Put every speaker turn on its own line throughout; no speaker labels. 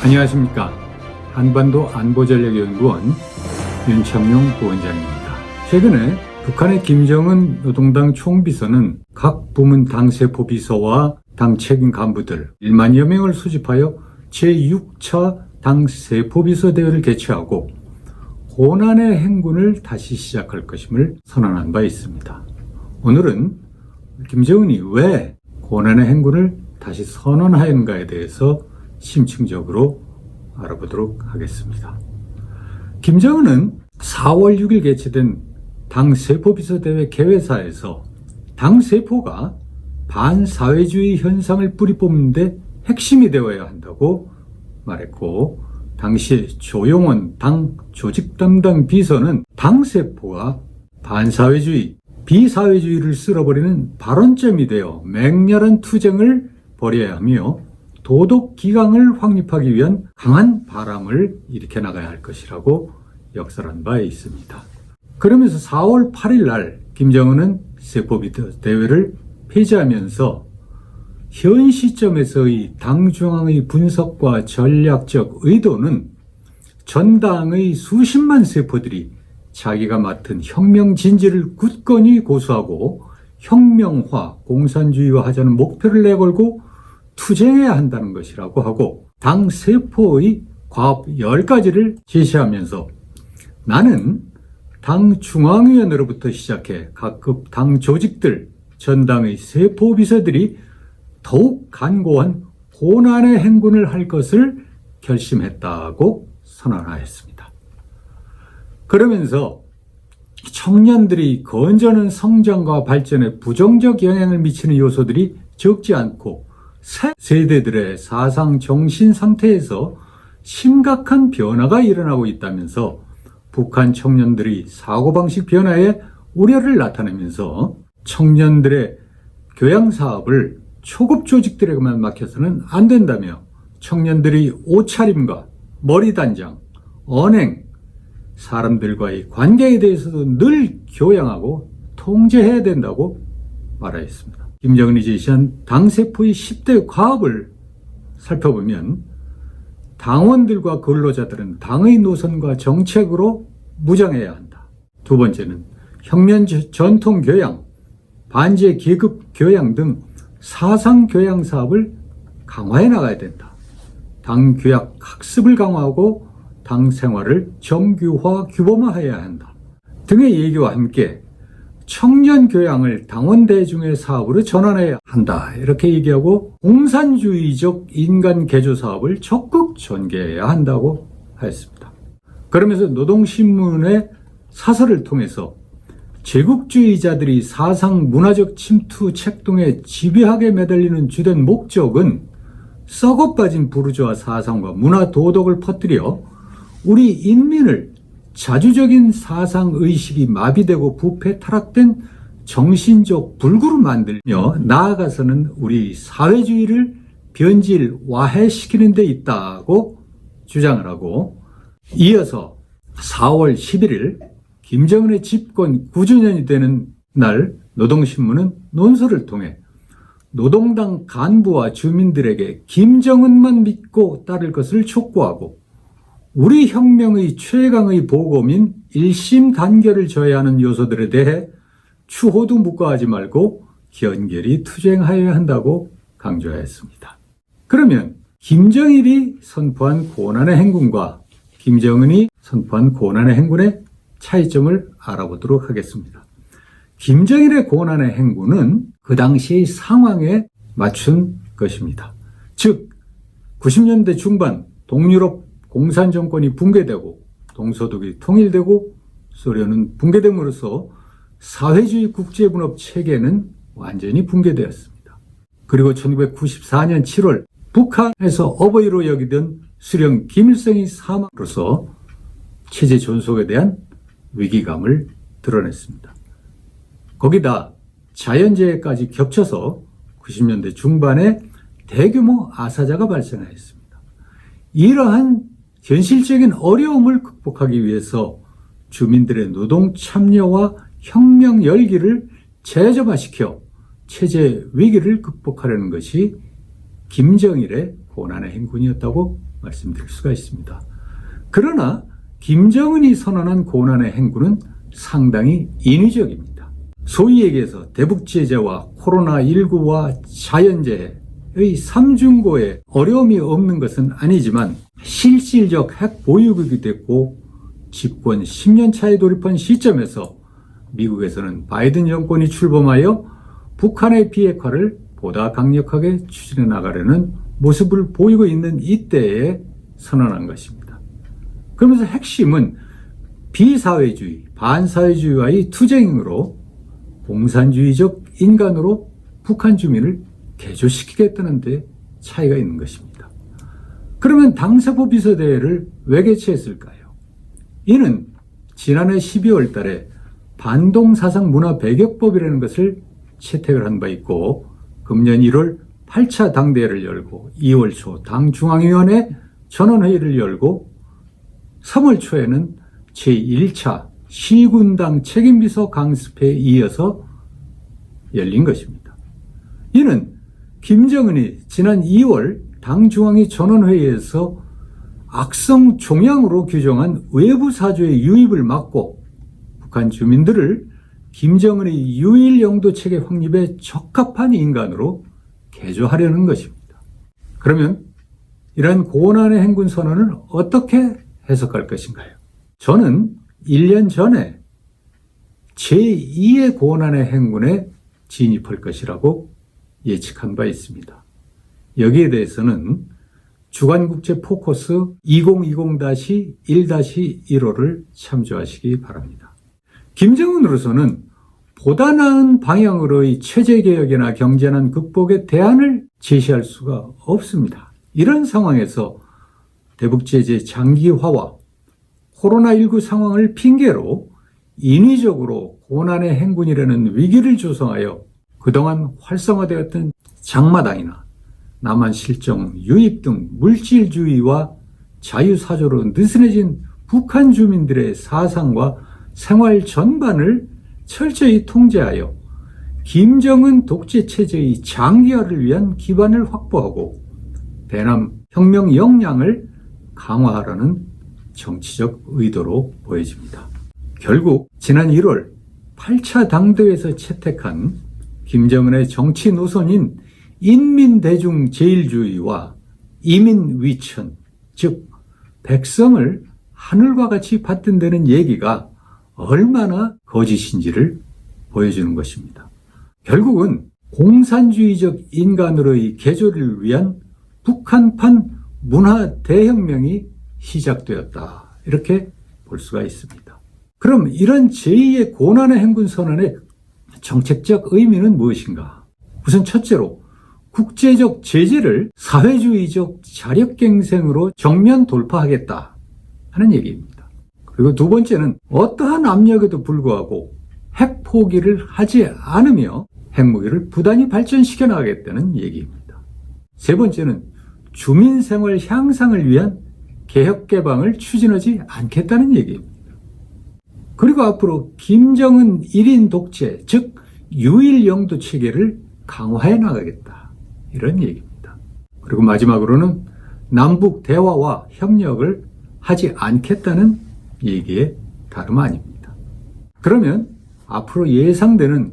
안녕하십니까. 한반도 안보전략연구원 윤창용 부원장입니다. 최근에 북한의 김정은 노동당 총비서는 각 부문 당세포 비서와 당 책임 간부들 1만여 명을 소집하여 제6차 당세포 비서 대회를 개최하고 고난의 행군을 다시 시작할 것임을 선언한 바 있습니다. 오늘은 김정은이 왜 고난의 행군을 다시 선언하였는가에 대해서 심층적으로 알아보도록 하겠습니다. 김정은은 4월 6일 개최된 당세포비서대회 개회사에서 당세포가 반사회주의 현상을 뿌리뽑는 데 핵심이 되어야 한다고 말했고, 당시 조용원 당 조직 담당 비서는 당세포가 반사회주의, 비사회주의를 쓸어버리는 발원점이 되어 맹렬한 투쟁을 벌여야 하며 도덕 기강을 확립하기 위한 강한 바람을 일으켜 나가야 할 것이라고 역설한 바 있습니다. 그러면서 4월 8일 날 김정은은 세포비서 대회를 폐지하면서 현 시점에서의 당 중앙의 분석과 전략적 의도는 전당의 수십만 세포들이 자기가 맡은 혁명 진지를 굳건히 고수하고 혁명화, 공산주의화하자는 목표를 내걸고 투쟁해야 한다는 것이라고 하고, 당 세포의 과업 10가지를 제시하면서 나는 당 중앙위원회로부터 시작해 각급 당 조직들, 전당의 세포 비서들이 더욱 간고한 고난의 행군을 할 것을 결심했다고 선언하였습니다. 그러면서 청년들이 건전한 성장과 발전에 부정적 영향을 미치는 요소들이 적지 않고 새 세대들의 사상 정신 상태에서 심각한 변화가 일어나고 있다면서 북한 청년들이 사고방식 변화에 우려를 나타내면서 청년들의 교양 사업을 초급 조직들에게만 맡겨서는 안 된다며 청년들이 옷차림과 머리 단장, 언행, 사람들과의 관계에 대해서도 늘 교양하고 통제해야 된다고 말하였습니다. 김정은이 제시한 당세포의 10대 과업을 살펴보면 당원들과 근로자들은 당의 노선과 정책으로 무장해야 한다. 두 번째는 혁명 전통 교양, 반제 계급 교양 등 사상 교양 사업을 강화해 나가야 된다. 당 규약 학습을 강화하고 당 생활을 정규화, 규범화해야 한다. 등의 얘기와 함께 청년 교양을 당원 대중의 사업으로 전환해야 한다. 이렇게 얘기하고 공산주의적 인간 개조 사업을 적극 전개해야 한다고 하였습니다. 그러면서 노동신문의 사설을 통해서 제국주의자들이 사상 문화적 침투 책동에 집요하게 매달리는 주된 목적은 썩어빠진 부르주아 사상과 문화 도덕을 퍼뜨려 우리 인민을 자주적인 사상의식이 마비되고 부패 타락된 정신적 불구로 만들며 나아가서는 우리 사회주의를 변질화해시키는 데 있다고 주장을 하고, 이어서 4월 11일 김정은의 집권 9주년이 되는 날 노동신문은 논설을 통해 노동당 간부와 주민들에게 김정은만 믿고 따를 것을 촉구하고 우리 혁명의 최강의 보검인 일심 단결을 져야 하는 요소들에 대해 추호도 묵과하지 말고 견결히 투쟁하여야 한다고 강조하였습니다. 그러면 김정일이 선포한 고난의 행군과 김정은이 선포한 고난의 행군의 차이점을 알아보도록 하겠습니다. 김정일의 고난의 행군은 그 당시의 상황에 맞춘 것입니다. 즉 90년대 중반 동유럽 공산정권이 붕괴되고 동서독이 통일되고 소련은 붕괴됨으로써 사회주의 국제분업 체계는 완전히 붕괴되었습니다. 그리고 1994년 7월 북한에서 어버이로 여기던 수령 김일성이 사망으로써 체제 존속에 대한 위기감을 드러냈습니다. 거기다 자연재해까지 겹쳐서 90년대 중반에 대규모 아사자가 발생하였습니다. 이러한 현실적인 어려움을 극복하기 위해서 주민들의 노동 참여와 혁명 열기를 재점화시켜 체제 위기를 극복하려는 것이 김정일의 고난의 행군이었다고 말씀드릴 수가 있습니다. 그러나 김정은이 선언한 고난의 행군은 상당히 인위적입니다. 소위 얘기해서 대북제재와 코로나19와 자연재해의 삼중고에 어려움이 없는 것은 아니지만 실질적 핵 보유국이 됐고 집권 10년 차에 돌입한 시점에서 미국에서는 바이든 정권이 출범하여 북한의 비핵화를 보다 강력하게 추진해 나가려는 모습을 보이고 있는 이때에 선언한 것입니다. 그러면서 핵심은 비사회주의, 반사회주의와의 투쟁으로 공산주의적 인간으로 북한 주민을 개조시키겠다는 데 차이가 있는 것입니다. 그러면 당사포 비서대회를 왜 개최했을까요? 이는 지난해 12월 달에 반동사상 문화 배격법이라는 것을 채택을 한 바 있고 금년 1월 8차 당대회를 열고 2월 초 당중앙위원회 전원회의를 열고 3월 초에는 제1차 시군당 책임비서 강습회에 이어서 열린 것입니다. 이는 김정은이 지난 2월 당중앙위 전원회의에서 악성 종양으로 규정한 외부 사조의 유입을 막고 북한 주민들을 김정은의 유일 영도 체계 확립에 적합한 인간으로 개조하려는 것입니다. 그러면 이러한 고난의 행군 선언을 어떻게 해석할 것인가요? 저는 1년 전에 제2의 고난의 행군에 진입할 것이라고 예측한 바 있습니다. 여기에 대해서는 주간국제 포커스 2020-1-15를 참조하시기 바랍니다. 김정은으로서는 보다 나은 방향으로의 체제개혁이나 경제난 극복의 대안을 제시할 수가 없습니다. 이런 상황에서 대북제재 장기화와 코로나19 상황을 핑계로 인위적으로 고난의 행군이라는 위기를 조성하여 그동안 활성화되었던 장마당이나 남한 실정, 유입 등 물질주의와 자유사조로 느슨해진 북한 주민들의 사상과 생활 전반을 철저히 통제하여 김정은 독재체제의 장기화를 위한 기반을 확보하고 대남 혁명 역량을 강화하라는 정치적 의도로 보여집니다. 결국 지난 1월 8차 당대회에서 채택한 김정은의 정치 노선인 인민대중제일주의와 이민위천, 즉 백성을 하늘과 같이 받든다는 얘기가 얼마나 거짓인지를 보여주는 것입니다. 결국은 공산주의적 인간으로의 개조를 위한 북한판 문화 대혁명이 시작되었다. 이렇게 볼 수가 있습니다. 그럼 이런 제2의 고난의 행군 선언의 정책적 의미는 무엇인가? 우선 첫째로 국제적 제재를 사회주의적 자력갱생으로 정면 돌파하겠다 하는 얘기입니다. 그리고 두 번째는 어떠한 압력에도 불구하고 핵 포기를 하지 않으며 핵무기를 부단히 발전시켜 나가겠다는 얘기입니다. 세 번째는 주민생활 향상을 위한 개혁 개방을 추진하지 않겠다는 얘기입니다. 그리고 앞으로 김정은 1인 독재, 즉 유일 영도 체계를 강화해 나가겠다. 이런 얘기입니다. 그리고 마지막으로는 남북 대화와 협력을 하지 않겠다는 얘기에 다름 아닙니다. 그러면 앞으로 예상되는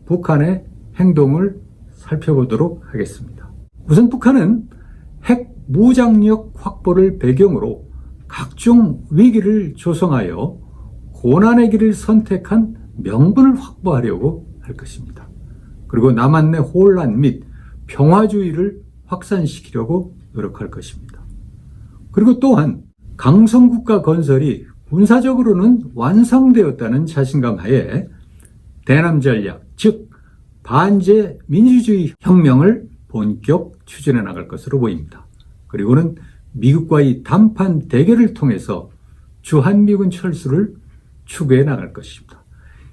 북한의 행동을 살펴보도록 하겠습니다. 우선 북한은 핵 무장력 확보를 배경으로 각종 위기를 조성하여 고난의 길을 선택한 명분을 확보하려고 할 것입니다. 그리고 남한 내 혼란 및 평화주의를 확산시키려고 노력할 것입니다. 그리고 또한 강성국가 건설이 군사적으로는 완성되었다는 자신감 하에 대남 전략, 즉 반제 민주주의 혁명을 본격 추진해 나갈 것으로 보입니다. 그리고는 미국과의 담판 대결을 통해서 주한미군 철수를 추구해 나갈 것입니다.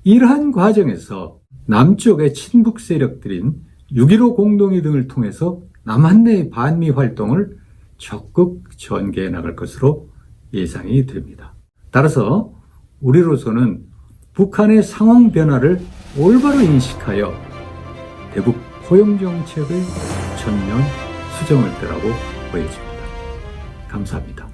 이러한 과정에서 남쪽의 친북 세력들인 6.15 공동회 등을 통해서 남한 내 반미 활동을 적극 전개해 나갈 것으로 예상이 됩니다. 따라서 우리로서는 북한의 상황 변화를 올바로 인식하여 대북 포용 정책을 전면 수정할 때라고 보여집니다. 감사합니다.